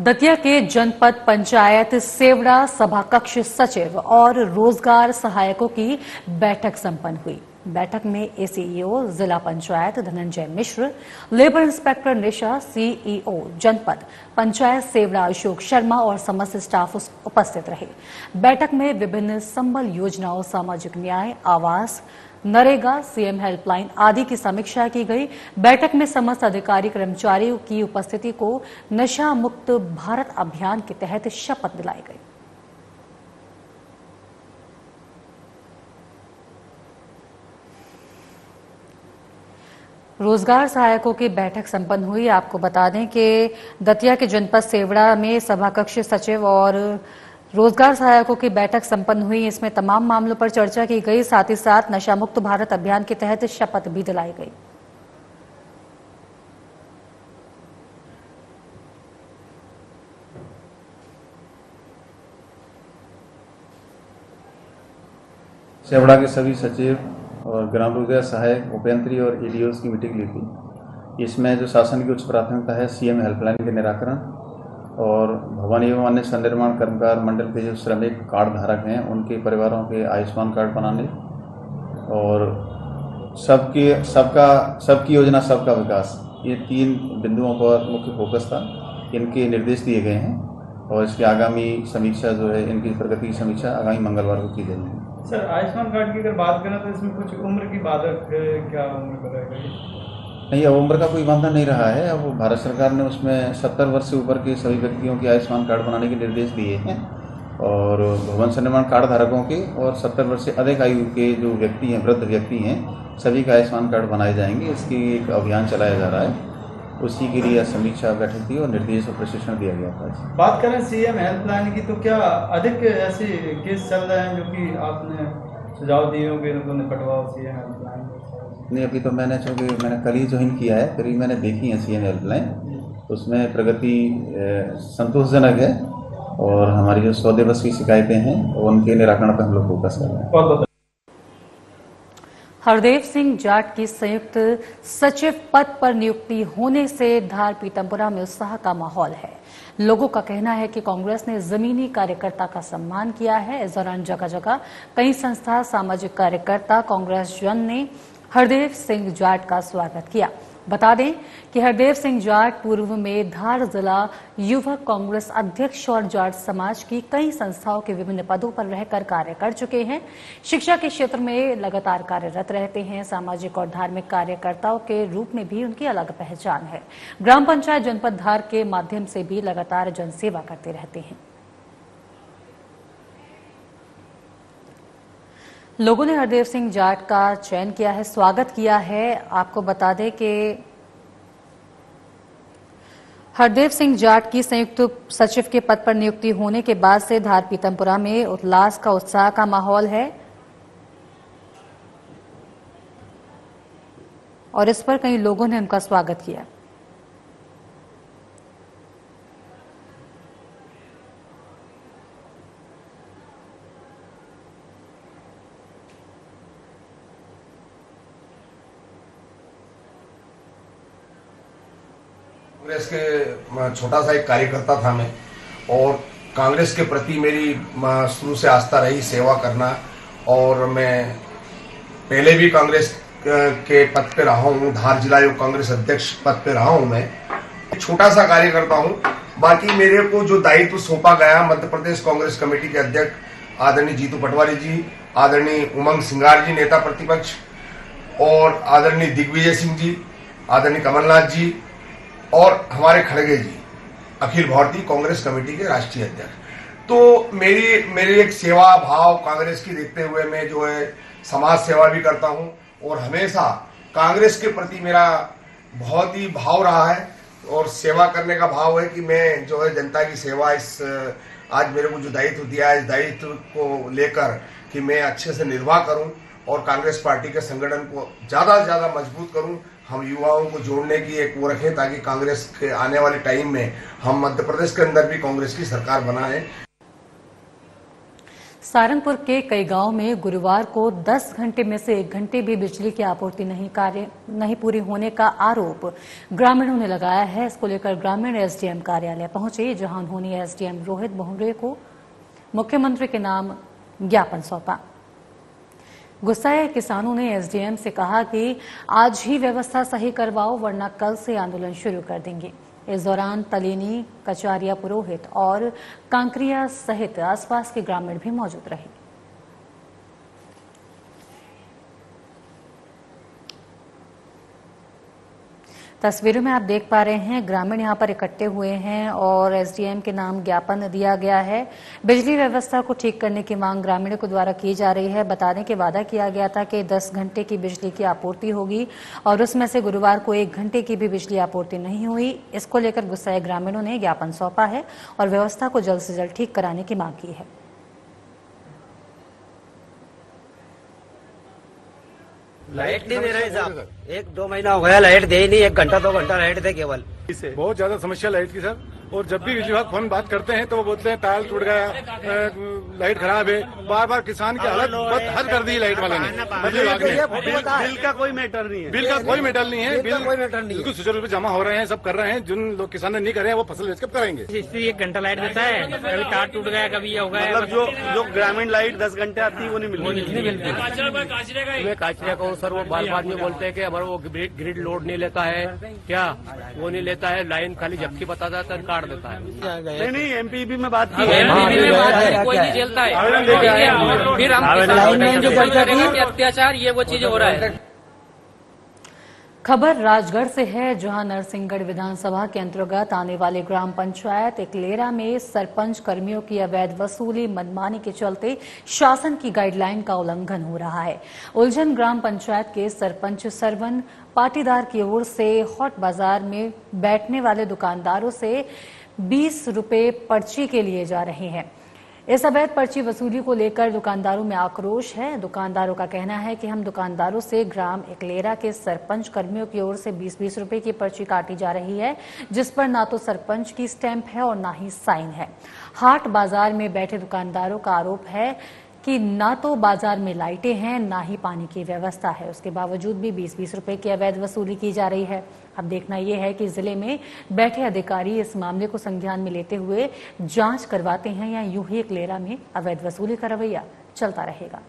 दतिया के जनपद पंचायत सेवड़ा सभा कक्ष सचिव और रोजगार सहायकों की बैठक संपन्न हुई। बैठक में एसीईओ जिला पंचायत धनंजय मिश्र, लेबर इंस्पेक्टर निशा, सीईओ जनपद पंचायत सेवड़ा अशोक शर्मा और समस्त स्टाफ उपस्थित रहे। बैठक में विभिन्न संबल योजनाओं, सामाजिक न्याय, आवास, नरेगा, सीएम हेल्पलाइन आदि की समीक्षा की गई। बैठक में समस्त अधिकारी कर्मचारियों की उपस्थिति को नशा मुक्त भारत अभियान के तहत शपथ दिलाई गई। रोजगार सहायकों की बैठक संपन्न हुई। आपको बता दें कि दतिया के जनपद सेवड़ा में सभा कक्ष सचिव और रोजगार सहायकों की बैठक संपन्न हुई। इसमें तमाम मामलों पर चर्चा की गई, साथ ही साथ नशा मुक्त भारत अभियान के तहत शपथ भी दिलाई गई। सेवड़ा के सभी सचिव और ग्राम रोजगार सहायक, उपयंत्री और एडीओस की मीटिंग ली थी। इसमें जो शासन की उच्च प्राथमिकता है सीएम हेल्पलाइन के निराकरण और भवन एवं अन्य संनिर्माण कर्मकार मंडल के जो श्रमिक कार्ड धारक हैं उनके परिवारों के आयुष्मान कार्ड बनाने और सबकी योजना सबका विकास, ये 3 बिंदुओं पर मुख्य फोकस था। इनके निर्देश दिए गए हैं और इसकी आगामी समीक्षा जो है, इनकी प्रगति की समीक्षा आगामी मंगलवार को की जाएगी। सर, आयुष्मान कार्ड की अगर बात करें तो इसमें कुछ उम्र की बाधक है, क्या उम्र बताएगा? नहीं, अब उम्र का कोई बंधन नहीं रहा है। अब भारत सरकार ने उसमें 70 वर्ष से ऊपर के सभी व्यक्तियों के आयुष्मान कार्ड बनाने के निर्देश दिए हैं और भवन संनिर्माण कार्ड धारकों के और 70 वर्ष से अधिक आयु के जो व्यक्ति हैं, वृद्ध व्यक्ति हैं, सभी का आयुष्मान कार्ड बनाए जाएंगे। इसकी एक अभियान चलाया जा रहा है। उसी के लिए समीक्षा बैठक थी और निर्देश और प्रशिक्षण दिया गया था। बात करें सीएम हेल्पलाइन की, तो क्या अधिक ऐसे केस चल रहे हैं जो कि आपने सुझाव दिए होंगे उनको निपटवाओ सीएम हेल्पलाइन? नहीं, अभी तो मैंने कल ही ज्वाइन किया है, फिर मैंने देखी है सीएम हेल्पलाइन, उसमें प्रगति संतोषजनक है और हमारी जो 100 दिवस की शिकायतें हैं उनके निराकरण पर हम लोग फोकस कर रहे हैं। हरदेव सिंह जाट की संयुक्त सचिव पद पर नियुक्ति होने से धार पीतमपुरा में उत्साह का माहौल है। लोगों का कहना है कि कांग्रेस ने जमीनी कार्यकर्ता का सम्मान किया है। इस दौरान जगह जगह कई संस्था, सामाजिक कार्यकर्ता, कांग्रेस जन ने हरदेव सिंह जाट का स्वागत किया। बता दें कि हरदेव सिंह जाट पूर्व में धार जिला युवक कांग्रेस अध्यक्ष और जाट समाज की कई संस्थाओं के विभिन्न पदों पर रहकर कार्य कर चुके हैं। शिक्षा के क्षेत्र में लगातार कार्यरत रहते हैं। सामाजिक और धार्मिक कार्यकर्ताओं के रूप में भी उनकी अलग पहचान है। ग्राम पंचायत जनपद धार के माध्यम से भी लगातार जनसेवा करते रहते हैं। लोगों ने हरदेव सिंह जाट का चयन किया है, स्वागत किया है। आपको बता दें कि हरदेव सिंह जाट की संयुक्त सचिव के पद पर नियुक्ति होने के बाद से धार पीतमपुरा में उल्लास का, उत्साह का माहौल है और इस पर कई लोगों ने उनका स्वागत किया। कांग्रेस के छोटा सा एक कार्यकर्ता था मैं, और कांग्रेस के प्रति मेरी शुरू से आस्था रही, सेवा करना, और मैं पहले भी कांग्रेस के पद पे रहा हूँ, धार जिला युवक कांग्रेस अध्यक्ष पद पे रहा हूँ। मैं छोटा सा कार्यकर्ता हूँ। बाकी मेरे को जो दायित्व सौंपा गया, मध्य प्रदेश कांग्रेस कमेटी के अध्यक्ष आदरणीय जीतू पटवारी जी, आदरणीय उमंग सिंगार जी नेता प्रतिपक्ष, और आदरणीय दिग्विजय सिंह जी, आदरणीय कमलनाथ जी और हमारे खड़गे जी, अखिल भारतीय कांग्रेस कमेटी के राष्ट्रीय अध्यक्ष। तो मेरी एक सेवा भाव कांग्रेस की देखते हुए मैं जो है समाज सेवा भी करता हूं और हमेशा कांग्रेस के प्रति मेरा बहुत ही भाव रहा है और सेवा करने का भाव है कि मैं जो है जनता की सेवा, इस आज मेरे को जो दायित्व दिया है, इस दायित्व को लेकर कि मैं अच्छे से निर्वाह करूं और कांग्रेस पार्टी के संगठन को ज्यादा से ज्यादा मजबूत करूं। हम युवाओं को जोड़ने की एक वो रखें ताकि कांग्रेस के आने वाले टाइम में हम मध्य प्रदेश के अंदर भी कांग्रेस की सरकार बनाएं। सहारनपुर के कई गांवों में गुरुवार को 10 घंटे में से 1 घंटे भी बिजली की आपूर्ति नहीं पूरी होने का आरोप ग्रामीणों ने लगाया है। इसको लेकर ग्रामीण एसडीएम कार्यालय पहुंचे, जहां उन्होंने एसडीएम रोहित बोहरे को मुख्यमंत्री के नाम ज्ञापन सौंपा। गुस्साए किसानों ने एसडीएम से कहा कि आज ही व्यवस्था सही करवाओ, वरना कल से आंदोलन शुरू कर देंगे। इस दौरान तलेनी, कचारिया पुरोहित और कांकरिया सहित आसपास के ग्रामीण भी मौजूद रहे। तस्वीरों में आप देख पा रहे हैं ग्रामीण यहां पर इकट्ठे हुए हैं और एसडीएम के नाम ज्ञापन दिया गया है। बिजली व्यवस्था को ठीक करने की मांग ग्रामीणों के द्वारा की जा रही है। बताने के वादा किया गया था कि 10 घंटे की बिजली की आपूर्ति होगी और उसमें से गुरुवार को 1 घंटे की भी बिजली आपूर्ति नहीं हुई। इसको लेकर गुस्साए ग्रामीणों ने ज्ञापन सौंपा है और व्यवस्था को जल्द से जल्द ठीक कराने की मांग की है। लाइट नहीं दे रहे साहब, 1-2 महीना हो गया लाइट दे ही नहीं। 1 घंटा 2 घंटा लाइट दे केवल। बहुत ज्यादा समस्या लाइट की सर। और जब भी बिजली विभाग फोन बात करते हैं तो वो बोलते हैं तार टूट गया, लाइट खराब है। बार बार किसान की हालत बहुत हद कर दी लाइट वाले ने। बिल का कोई मैटर नहीं है। बिल का कोई मैटर नहीं है। बिल्कुल सुचारू रूप से जमा हो रहे हैं, सब कर रहे हैं। जिन लोग किसान ने नहीं करे हैं वो फसल बेच कर करेंगे। इसलिए 1 घंटा लाइट देता है, कभी तार टूट गया, कभी ये हो गया। मतलब जो ग्रामीण लाइट 10 घंटे आती है वो नहीं मिलती। मैं काचरे को सर वो बार बार में बोलते हैं कि हमारा वो ग्रिड लोड नहीं लेता है, क्या वो नहीं लेता है, लाइन खाली झपकी बताता है, काट देता है। नहीं एमपीबी में बात की कोई नहीं झेलता है। फिर हम अत्याचार ये वो चीजें हो रहा है। खबर राजगढ़ से है, जहां नरसिंहगढ़ विधानसभा के अंतर्गत आने वाले ग्राम पंचायत एकलेरा में सरपंच कर्मियों की अवैध वसूली मनमानी के चलते शासन की गाइडलाइन का उल्लंघन हो रहा है। उलझन ग्राम पंचायत के सरपंच सरवन पाटीदार की ओर से हॉट बाजार में बैठने वाले दुकानदारों से 20 रुपए पर्ची के लिए जा रहे हैं। इस अवैध पर्ची वसूली को लेकर दुकानदारों में आक्रोश है। दुकानदारों का कहना है कि हम दुकानदारों से ग्राम एकलेरा के सरपंच कर्मियों की ओर से 20-20 रुपए की पर्ची काटी जा रही है, जिस पर ना तो सरपंच की स्टैंप है और ना ही साइन है। हाट बाजार में बैठे दुकानदारों का आरोप है कि ना तो बाजार में लाइटें हैं, ना ही पानी की व्यवस्था है। उसके बावजूद भी 20-20 रुपए की अवैध वसूली की जा रही है। अब देखना यह है कि जिले में बैठे अधिकारी इस मामले को संज्ञान में लेते हुए जांच करवाते हैं या यूं ही एकलेरा में अवैध वसूली का रवैया चलता रहेगा।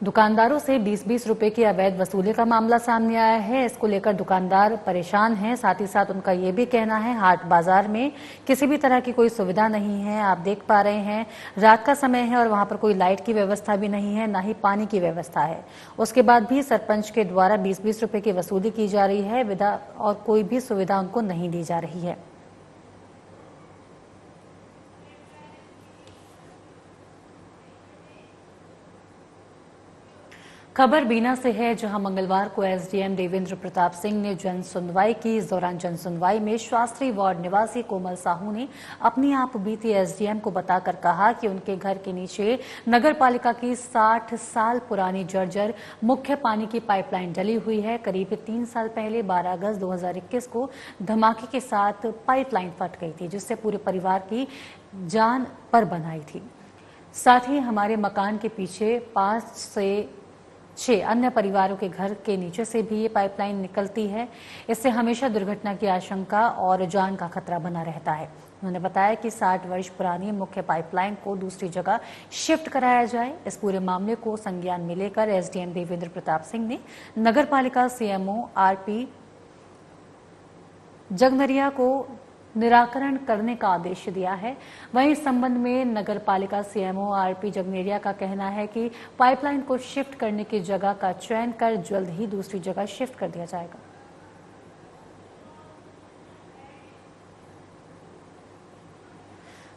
दुकानदारों से 20-20 रुपए की अवैध वसूली का मामला सामने आया है। इसको लेकर दुकानदार परेशान हैं। साथ ही साथ उनका ये भी कहना है हाट बाजार में किसी भी तरह की कोई सुविधा नहीं है। आप देख पा रहे हैं रात का समय है और वहां पर कोई लाइट की व्यवस्था भी नहीं है, ना ही पानी की व्यवस्था है। उसके बाद भी सरपंच के द्वारा 20-20 रुपए की वसूली की जा रही है और कोई भी सुविधा उनको नहीं दी जा रही है। खबर बीना से है, जहां मंगलवार को एसडीएम देवेंद्र प्रताप सिंह ने जन सुनवाई की। इस दौरान जन सुनवाई में शास्त्री वार्ड निवासी कोमल साहू ने अपनी आप बीती एसडीएम को बताकर कहा कि उनके घर के नीचे नगर पालिका की 60 साल पुरानी जर्जर मुख्य पानी की पाइपलाइन डली हुई है। करीब 3 साल पहले 12 अगस्त 2021 को धमाके के साथ पाइपलाइन फट गई थी, जिससे पूरे परिवार की जान पर बन आई थी। साथ ही हमारे मकान के पीछे 5 से 6 अन्य परिवारों के घर के नीचे से भी ये पाइपलाइन निकलती है। इससे हमेशा दुर्घटना की आशंका और जान का खतरा बना रहता है। उन्होंने बताया कि 60 वर्ष पुरानी मुख्य पाइपलाइन को दूसरी जगह शिफ्ट कराया जाए। इस पूरे मामले को संज्ञान में लेकर एसडीएम देवेंद्र प्रताप सिंह ने नगर पालिका सीएमओ आरपी जगनरिया को निराकरण करने का आदेश दिया है। वहीं इस संबंध में नगर पालिका सीएमओ आरपी जगनेरिया का कहना है कि पाइपलाइन को शिफ्ट करने की जगह का चयन कर जल्द ही दूसरी जगह शिफ्ट कर दिया जाएगा।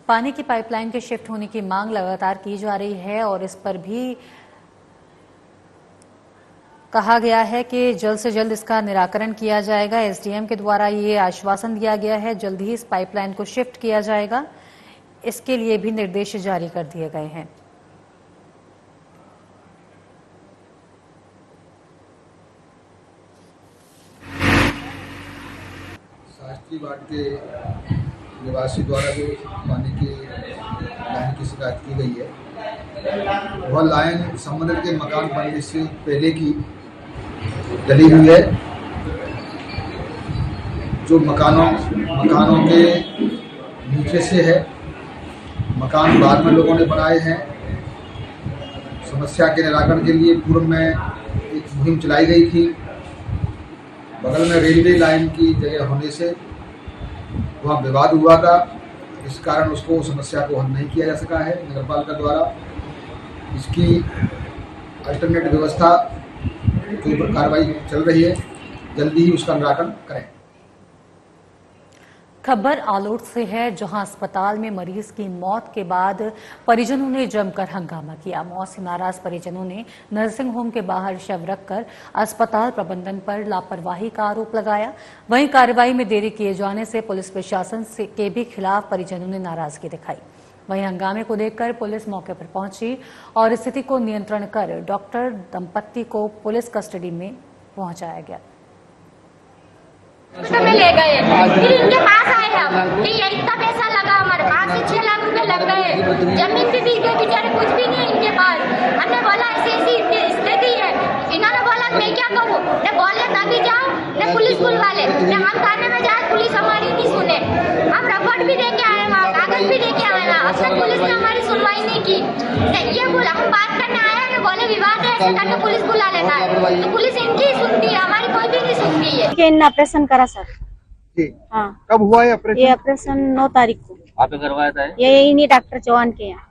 पानी की पाइपलाइन के शिफ्ट होने की मांग लगातार की जा रही है और इस पर भी कहा गया है कि जल्द से जल्द इसका निराकरण किया जाएगा। एसडीएम के द्वारा ये आश्वासन दिया गया है, जल्द ही इस पाइपलाइन को शिफ्ट किया जाएगा। इसके लिए भी निर्देश जारी कर दिए गए हैं। बस्ती वार्ड के निवासी द्वारा जो पानी की लाइन की शिकायत की गई है, वह लाइन संबंधित के मकान बनने से पहले की डली हुई है। जो मकानों के नीचे से है, मकान बाद में लोगों ने बनाए हैं। समस्या के निराकरण के लिए पूर्व में एक मुहिम चलाई गई थी। बगल में रेलवे लाइन की जगह होने से वहाँ विवाद हुआ था, इस कारण उसको समस्या को हल नहीं किया जा सका है नगरपालिका द्वारा। इसकी अल्टरनेट व्यवस्था के ऊपर कार्रवाई चल रही है, जल्दी ही उसका निराकरण करें। खबर आलोट से है, जहां अस्पताल में मरीज की मौत के बाद परिजनों ने जमकर हंगामा किया। मौत से नाराज परिजनों ने नर्सिंग होम के बाहर शव रखकर अस्पताल प्रबंधन पर लापरवाही का आरोप लगाया। वहीं कार्रवाई में देरी किए जाने से पुलिस प्रशासन के भी खिलाफ परिजनों ने नाराजगी दिखाई। वहीं हंगामे को देखकर पुलिस मौके पर पहुंची और स्थिति को नियंत्रण कर डॉक्टर दंपत्ति को पुलिस कस्टडी में पहुंचाया गया। में ले गए, फिर इनके पास आए हम कि ये इतना पैसा लगा, हमारे 5 से 6 लाख रुपए लग गए, जमीन भी बिक गई, बेचारे कुछ भी नहीं इनके पास। हमने बोला ऐसी स्थिति है, इन्होंने बोला मैं क्या करूँ, ने बोले तभी जाओ, ने पुलिस बुलवा ले, ने हम थाने में जाए, पुलिस हमारी नहीं सुने। हम रिपोर्ट भी देके आए, वहाँ कागज भी देके आए, अब तक पुलिस ने हमारी सुनवाई नहीं की। ये बोला हम बात करने आए, बोले विवाद है, ऐसे करके पुलिस बुला लेता है, तो पुलिस इनकी सुनती है, हमारी कोई भी नहीं सुनती है। इन ऑपरेशन करा सर। हाँ, कब हुआ है ऑपरेशन? ये ऑपरेशन 9 तारीख को आपने करवाया था? ये नहीं डॉक्टर चौहान के यहाँ।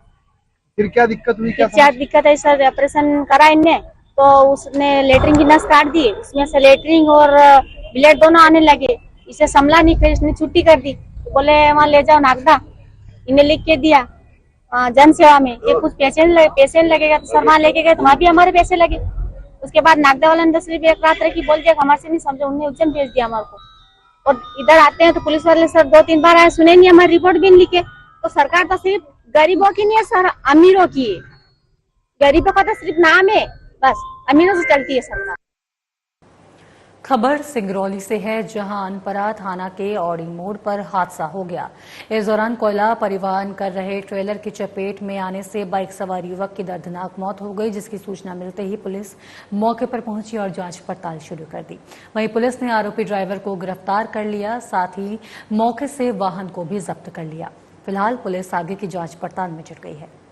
फिर क्या दिक्कत हुई? क्या दिक्कत है सर? ऑपरेशन करा इनने तो उसने लेटरिन की नस काट दी, उसमें से लेटरिन और ब्लड दोनों आने लगे। इसे संभला नहीं, फिर इसने छुट्टी कर दी। तो बोले वहाँ ले जाओ नागदा, इन्हें लिख के दिया जन सेवा में कि कुछ पेशेंट लगेगा, तो सर वहाँ लेके गए तो वहाँ भी हमारे पैसे लगे। उसके बाद नागदा वाला ने 10 रुपये एक रात रखी, बोल दिया हमारे से नहीं समझे, उन्हें उज्जैन भेज दिया हमारे को। और इधर आते हैं तो पुलिस वाले सर 2-3 बार आए, सुने नहीं, हमारी रिपोर्ट भी नहीं लिखे। तो सरकार तो सिर्फ गरीबों की नहीं है सर, अमीरों की है। गरीबों का तो सिर्फ नाम है, बस अमीरों से चलती है सरकार। खबर सिंगरौली से है, जहां अनपरा थाना के औड़ी मोड़ पर हादसा हो गया। इस दौरान कोयला परिवहन कर रहे ट्रेलर की चपेट में आने से बाइक सवार युवक की दर्दनाक मौत हो गई, जिसकी सूचना मिलते ही पुलिस मौके पर पहुंची और जांच पड़ताल शुरू कर दी। वहीं पुलिस ने आरोपी ड्राइवर को गिरफ्तार कर लिया, साथ ही मौके से वाहन को भी जब्त कर लिया। फिलहाल पुलिस आगे की जांच पड़ताल में जुट गई है।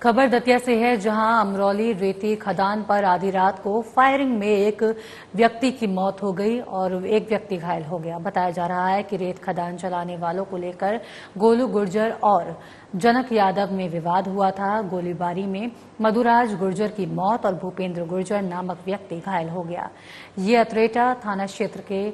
खबर दतिया से है, जहां अमरौली रेती खदान पर आधी रात को फायरिंग में एक व्यक्ति की मौत हो गई और एक व्यक्ति घायल हो गया। बताया जा रहा है कि रेत खदान चलाने वालों को लेकर गोलू गुर्जर और जनक यादव में विवाद हुआ था। गोलीबारी में मधुराज गुर्जर की मौत और भूपेंद्र गुर्जर नामक व्यक्ति घायल हो गया। ये अतरेटा थाना क्षेत्र के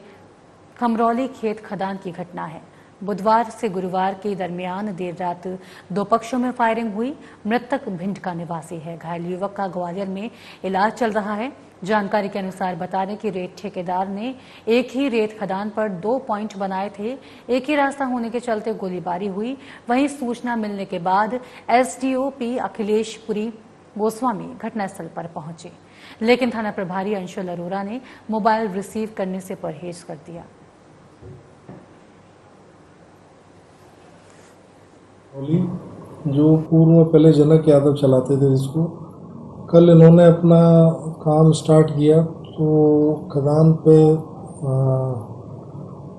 खमरौली खेत खदान की घटना है। बुधवार से गुरुवार के दरमियान देर रात 2 पक्षों में फायरिंग हुई। मृतक भिंड का निवासी है। घायल युवक का ग्वालियर में इलाज चल रहा है। जानकारी के अनुसार बता दें कि रेत ठेकेदार ने एक ही रेत खदान पर 2 पॉइंट बनाए थे। एक ही रास्ता होने के चलते गोलीबारी हुई। वहीं सूचना मिलने के बाद एसडीओपी अखिलेश पुरी गोस्वामी घटनास्थल पर पहुंचे, लेकिन थाना प्रभारी अंशुल अरोरा ने मोबाइल रिसीव करने से परहेज कर दिया। जो पूर्व में पहले जनक यादव चलाते थे, जिसको कल इन्होंने अपना काम स्टार्ट किया तो खदान पे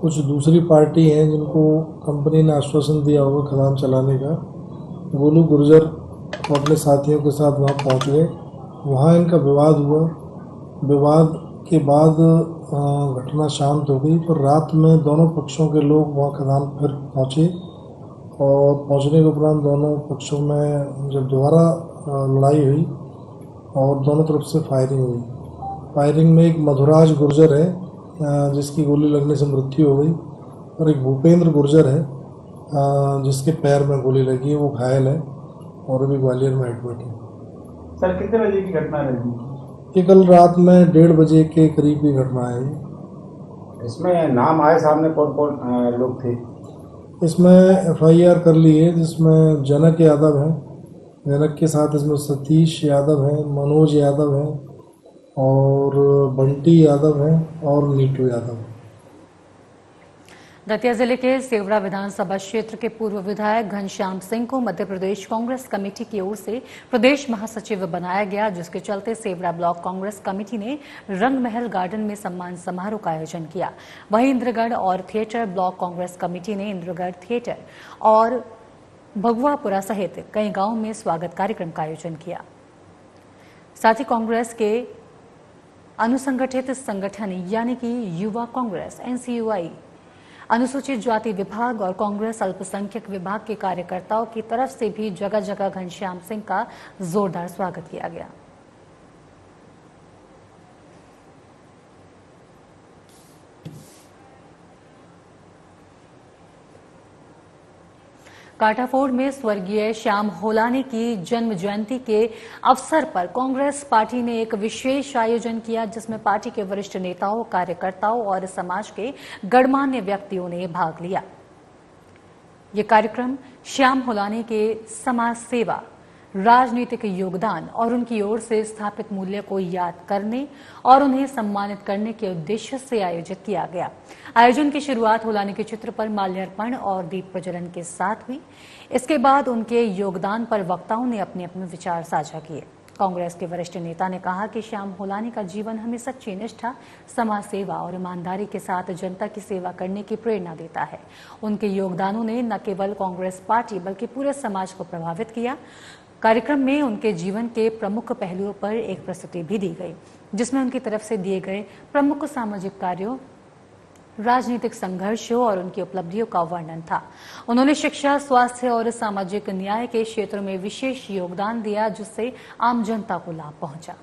कुछ दूसरी पार्टी हैं जिनको कंपनी ने आश्वासन दिया होगा खदान चलाने का। गोलू गुर्जर अपने साथियों के साथ वहाँ पहुँच गए। वहाँ इनका विवाद हुआ। विवाद के बाद घटना शांत हो गई, पर रात में दोनों पक्षों के लोग वहाँ खदान पर पहुँचे और पहुंचने के उपरांत दोनों पक्षों में जब दोबारा लड़ाई हुई और दोनों तरफ से फायरिंग हुई। फायरिंग में एक मधुराज गुर्जर है जिसकी गोली लगने से मृत्यु हो गई और एक भूपेंद्र गुर्जर है जिसके पैर में गोली लगी है, वो घायल है और अभी ग्वालियर में एडमिट है। सर कितने बजे की घटना रही? ये कल रात में 1:30 बजे के करीब की घटना है। इसमें नाम आए सामने कौन कौन लोग थे? इसमें FIR कर ली है, जिसमें जनक यादव है, जनक के साथ इसमें सतीश यादव है, मनोज यादव है और बंटी यादव है और नीटू यादव है। दतिया जिले के सेवड़ा विधानसभा क्षेत्र के पूर्व विधायक घनश्याम सिंह को मध्य प्रदेश कांग्रेस कमेटी की ओर से प्रदेश महासचिव बनाया गया, जिसके चलते सेवड़ा ब्लॉक कांग्रेस कमेटी ने रंगमहल गार्डन में सम्मान समारोह का आयोजन किया। वहीं इंद्रगढ़ और थिएटर ब्लॉक कांग्रेस कमेटी ने इंद्रगढ़ थिएटर और भगवापुरा सहित कई गांवों में स्वागत कार्यक्रम का आयोजन किया। साथ ही कांग्रेस के अनुसंगठित संगठन यानी कि युवा कांग्रेस NCUI, अनुसूचित जाति विभाग और कांग्रेस अल्पसंख्यक विभाग के कार्यकर्ताओं की तरफ से भी जगह जगह घनश्याम सिंह का जोरदार स्वागत किया गया। काटाफोड़ में स्वर्गीय श्याम होलानी की जन्म जयंती के अवसर पर कांग्रेस पार्टी ने एक विशेष आयोजन किया, जिसमें पार्टी के वरिष्ठ नेताओं, कार्यकर्ताओं और समाज के गणमान्य व्यक्तियों ने भाग लिया। ये कार्यक्रम श्याम होलानी के समाज सेवा, राजनीतिक योगदान और उनकी ओर से स्थापित मूल्य को याद करने और उन्हें सम्मानित करने के उद्देश्य से आयोजित किया गया। आयोजन की शुरुआत होलानी के चित्र पर माल्यार्पण और दीप प्रज्वलन के साथ हुई। इसके बाद उनके योगदान पर वक्ताओं ने अपने अपने विचार साझा किए। कांग्रेस के वरिष्ठ नेता ने कहा कि श्याम होलानी का जीवन हमें सच्ची निष्ठा, समाज सेवा और ईमानदारी के साथ जनता की सेवा करने की प्रेरणा देता है। उनके योगदानों ने न केवल कांग्रेस पार्टी बल्कि पूरे समाज को प्रभावित किया। कार्यक्रम में उनके जीवन के प्रमुख पहलुओं पर एक प्रस्तुति भी दी गई, जिसमें उनकी तरफ से दिए गए प्रमुख सामाजिक कार्यों, राजनीतिक संघर्षों और उनकी उपलब्धियों का वर्णन था। उन्होंने शिक्षा, स्वास्थ्य और सामाजिक न्याय के क्षेत्रों में विशेष योगदान दिया, जिससे आम जनता को लाभ पहुंचा।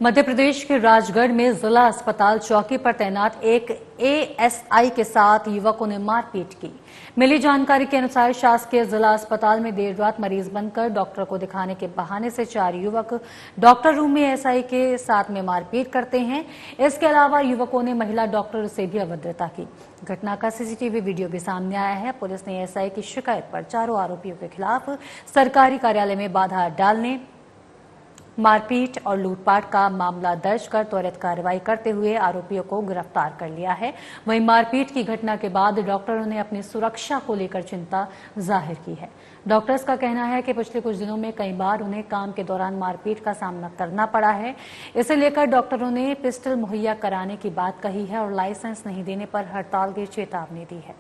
मध्य प्रदेश के राजगढ़ में जिला अस्पताल चौकी पर तैनात एक ASI के साथ युवकों ने मारपीट की। मिली जानकारी के अनुसार शासकीय जिला अस्पताल में देर रात मरीज बनकर डॉक्टर को दिखाने के बहाने से 4 युवक डॉक्टर रूम में SI के साथ में मारपीट करते हैं। इसके अलावा युवकों ने महिला डॉक्टर से भी अभद्रता की। घटना का CCTV वीडियो भी सामने आया है। पुलिस ने SI की शिकायत पर चारों आरोपियों के खिलाफ सरकारी कार्यालय में बाधा डालने, मारपीट और लूटपाट का मामला दर्ज कर त्वरित कार्रवाई करते हुए आरोपियों को गिरफ्तार कर लिया है। वहीं मारपीट की घटना के बाद डॉक्टरों ने अपनी सुरक्षा को लेकर चिंता जाहिर की है। डॉक्टर्स का कहना है कि पिछले कुछ दिनों में कई बार उन्हें काम के दौरान मारपीट का सामना करना पड़ा है। इसे लेकर डॉक्टरों ने पिस्टल मुहैया कराने की बात कही है और लाइसेंस नहीं देने पर हड़ताल की चेतावनी दी है।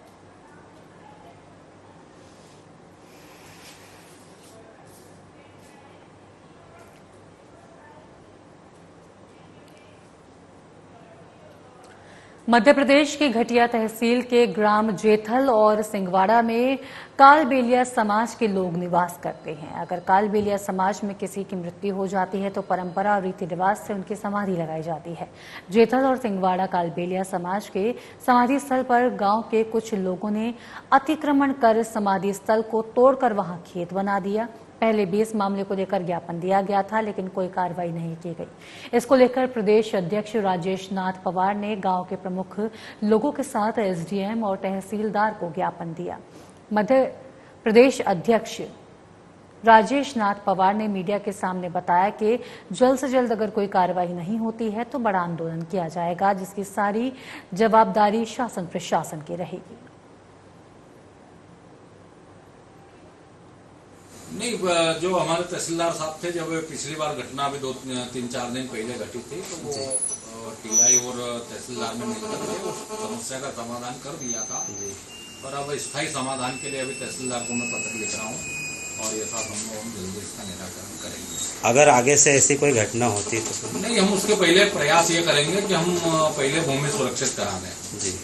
मध्य प्रदेश की घटिया तहसील के ग्राम जेथल और सिंगवाड़ा में कालबेलिया समाज के लोग निवास करते हैं। अगर कालबेलिया समाज में किसी की मृत्यु हो जाती है तो परंपरा और रीति रिवाज से उनकी समाधि लगाई जाती है। जेथल और सिंगवाड़ा कालबेलिया समाज के समाधि स्थल पर गांव के कुछ लोगों ने अतिक्रमण कर समाधि स्थल को तोड़कर वहां खेत बना दिया। पहले भी इस मामले को लेकर ज्ञापन दिया गया था, लेकिन कोई कार्रवाई नहीं की गई। इसको लेकर प्रदेश अध्यक्ष राजेश नाथ पवार ने गांव के प्रमुख लोगों के साथ SDM और तहसीलदार को ज्ञापन दिया। मध्य प्रदेश अध्यक्ष राजेश नाथ पवार ने मीडिया के सामने बताया कि जल्द से जल्द अगर कोई कार्रवाई नहीं होती है तो बड़ा आंदोलन किया जाएगा, जिसकी सारी जवाबदारी शासन प्रशासन की रहेगी। नहीं, जो हमारे तहसीलदार साहब थे, जब पिछली बार घटना अभी 2-3-4 दिन पहले घटी थी, तो वो TI और तहसीलदार में मिलकर के उस समस्या का समाधान कर दिया था। पर अब स्थायी समाधान के लिए अभी तहसीलदार को मैं पत्र लिख रहा हूँ और ये साथ हम जल्दी इसका निराकरण करेंगे। अगर आगे से ऐसी कोई घटना होती तो नहीं, हम उसके पहले प्रयास ये करेंगे कि हम पहले भूमि सुरक्षित करा दें। जी।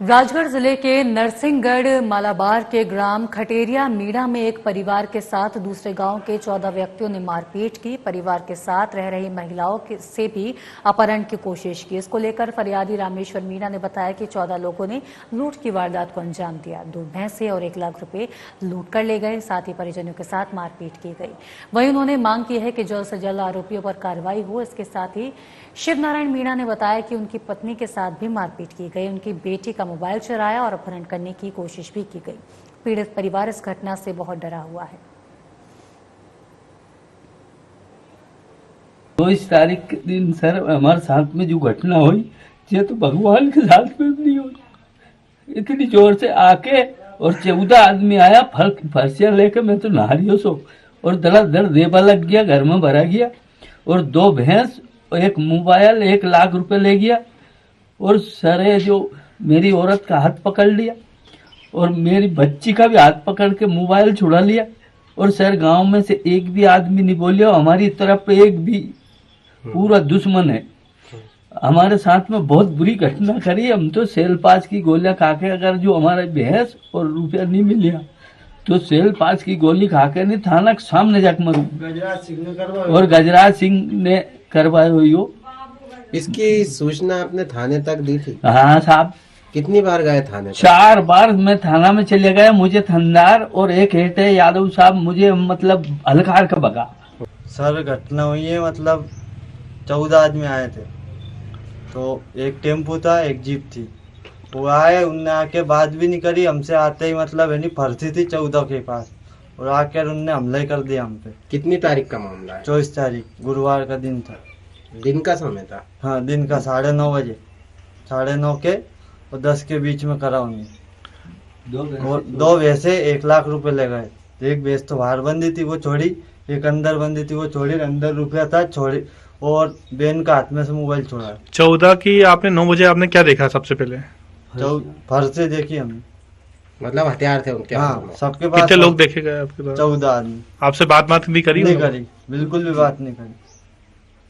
राजगढ़ जिले के नरसिंहगढ़ मालाबार के ग्राम खटेरिया मीणा में एक परिवार के साथ दूसरे गांव के 14 व्यक्तियों ने मारपीट की। परिवार के साथ रह रही महिलाओं से भी अपहरण की कोशिश की। इसको लेकर फरियादी रामेश्वर मीणा ने बताया कि 14 लोगों ने लूट की वारदात को अंजाम दिया। 2 भैंसे और 1 लाख रुपए लूट कर ले गए। साथ ही परिजनों के साथ मारपीट की गई। वहीं उन्होंने मांग की है कि जल्द से जल्द आरोपियों पर कार्रवाई हो। इसके साथ ही शिवनारायण मीणा ने बताया कि उनकी पत्नी के साथ भी मारपीट की गई। उनकी बेटी का मोबाइल चुराया और अपहरण करने की कोशिश भी की गई। पीड़ित परिवार इस घटना से बहुत डरा हुआ है। 22 तारीख के दिन सर हमारे साथ में जो घटना हुई ये तो भगवान के साथ में नहीं हुई। इतनी जोर से आके और 14 आदमी आया फर्शियां लेके, मैं तो नहारियों सो और धड़ाधड़ देवा लग गया, घर में भरा गया और 2 भैंस, 1 मोबाइल, 1 लाख रुपए ले गया और सरे जो मेरी औरत का हाथ पकड़ लिया और मेरी बच्ची का भी हाथ पकड़ के मोबाइल छुड़ा लिया। और सर गांव में से एक भी आदमी नहीं बोलिया, हमारी तरफ एक भी, पूरा दुश्मन है हमारे साथ में। बहुत बुरी घटना करी। हम तो सेल पास की गोलियां खा के, अगर जो हमारे भैंस और रुपया नहीं मिलिया तो सेल पास की गोली खा के नहीं थाना के सामने जाके मरू। और गजराज सिंह ने करवाई हुई हो। इसकी सूचना आपने थाने तक दी थी? हाँ साहब। कितनी बार गए थाने? 4 बार मैं थाना में चले गया। मुझे थानेदार और एक हेड है यादव साहब, मुझे मतलब हल्कार का भगा। सर घटना हुई है, मतलब 14 आदमी आए थे, तो एक टेम्पो था, एक जीप थी। वो आए, उनने आके बात भी नहीं करी हमसे। आते ही मतलब है नहीं फर्सी थी 14 के पास और आकर उनने हमला ही कर दिया हम पे। कितनी तारीख का मामला है? 24 तारीख गुरुवार का दिन था। दिन का समय था? हाँ दिन का 9:30 बजे, 9:30 के और 10 के बीच में करा उन्हें। 2 भैंसे 1 लाख रुपए ले गए। एक भैंस तो बाहर बंदी थी वो छोड़ी, एक अंदर बंदी थी वो छोड़ी, अंदर रुपया था छोड़ी और बहन का हाथ में से मोबाइल छोड़ा। 14 की आपने 9 बजे आपने क्या देखा सबसे पहले? फर्से देखी हमने। मतलब हथियार थे उनके? हाँ सबके पास। कितने लोग देखे गए आपके पास? 14 आदमी। आपसे बात भी करी? नहीं करी, बिल्कुल भी बात नहीं करी।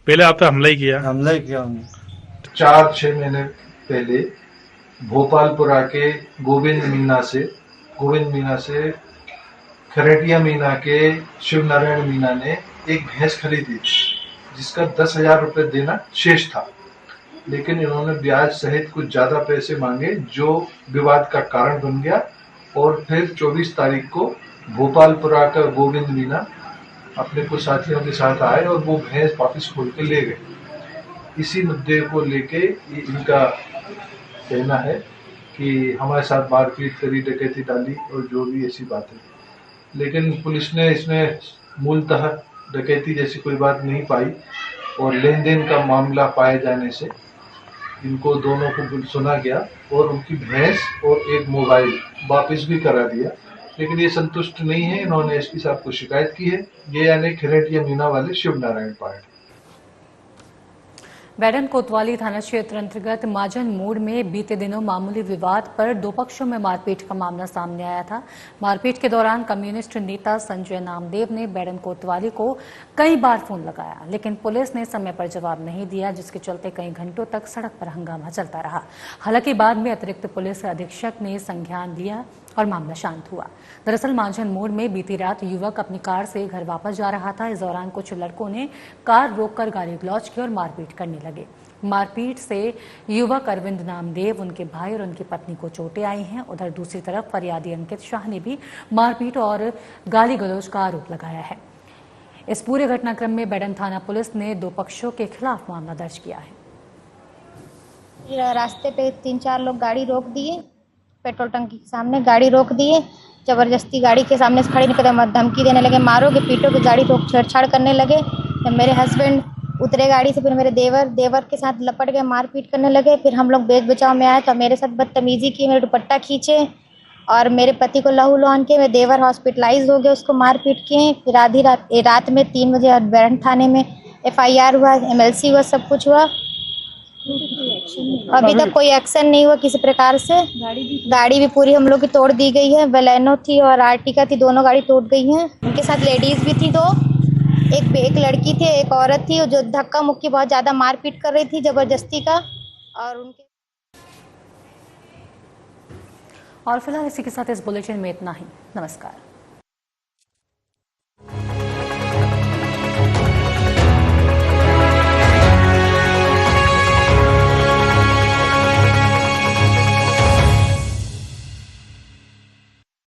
पहले आप पे हमला ही किया? हमला ही किया हमने। 4-6 महीने पहले भोपालपुरा के गोविंद मीना से खरेटिया मीना के शिवनारायण मीना ने एक भैंस खरीदी जिसका 10,000 रुपए देना शेष था, लेकिन इन्होंने ब्याज सहित कुछ ज्यादा पैसे मांगे जो विवाद का कारण बन गया। और फिर 24 तारीख को भोपालपुरा का गोविंद मीना अपने कुछ साथियों के साथ आए और वो भैंस वापस खोल के ले गए। इसी मुद्दे को लेके इनका कहना है कि हमारे साथ मारपीट करी, डकैती डाली और जो भी ऐसी बात है, लेकिन पुलिस ने इसमें मूलतः डकैती जैसी कोई बात नहीं पाई और लेन देन का मामला पाए जाने से इनको दोनों को सुना गया और उनकी भैंस और 1 मोबाइल वापस भी करा दिया। लेकिन ये संतुष्ट नहीं है, इन्होंने एसपी साहब को शिकायत की है। ये यानी खरेटिया मीना वाले शिवनारायण पार्टी। बैडन कोतवाली थाना क्षेत्र अंतर्गत माजन मोड़ में बीते दिनों मामूली विवाद पर 2 पक्षों में मारपीट का मामला सामने आया था। मारपीट के दौरान कम्युनिस्ट नेता संजय नामदेव ने बैडन कोतवाली को कई बार फोन लगाया, लेकिन पुलिस ने समय पर जवाब नहीं दिया, जिसके चलते कई घंटों तक सड़क पर हंगामा चलता रहा। हालांकि बाद में अतिरिक्त पुलिस अधीक्षक ने संज्ञान लिया और मामला शांत हुआ। दरअसल मांझन मोड़ में बीती रात युवक अपनी कार से घर वापस जा रहा था। इस दौरान कुछ लड़कों ने कार रोककर गाली गलौज की और मारपीट करने लगे। मारपीट से युवक अरविंद नामदेव, उनके भाई और उनकी पत्नी को चोटें आई हैं। उधर दूसरी तरफ फरियादी अंकित शाह ने भी मारपीट और गाली गलौज का आरोप लगाया है। इस पूरे घटनाक्रम में बैडन थाना पुलिस ने 2 पक्षों के खिलाफ मामला दर्ज किया है। रास्ते पे 3-4 लोग गाड़ी रोक दिए, पेट्रोल टंकी के सामने गाड़ी रोक दिए, जबरदस्ती गाड़ी के सामने से खड़ी निकल धमकी देने लगे, मारोगे पीटोगे, गाड़ी रोक छेड़छाड़ करने लगे। जब मेरे हस्बैंड उतरे गाड़ी से, फिर मेरे देवर के साथ लपट गए, मारपीट करने लगे। फिर हम लोग बेच बचाव में आए तो मेरे साथ बदतमीजी की, मेरे दुपट्टा खींचे और मेरे पति को लहू लुहान के। मेरे देवर हॉस्पिटलाइज हो गए, उसको मारपीट किए। फिर आधी रात में 3 बजे बैडन थाने में FIR हुआ, MLC हुआ, सब कुछ हुआ। अभी तक कोई एक्शन नहीं हुआ किसी प्रकार से। गाड़ी भी पूरी हम लोग की तोड़ दी गई है। बेलेनो थी और आर्टिका थी, दोनों गाड़ी तोड़ गई हैं। उनके साथ लेडीज भी थी 2, एक लड़की थी, एक औरत थी जो धक्का मुक्की बहुत ज्यादा मारपीट कर रही थी जबरदस्ती का। और उनके और फिलहाल इसी के साथ इस बुलेटिन में इतना ही। नमस्कार।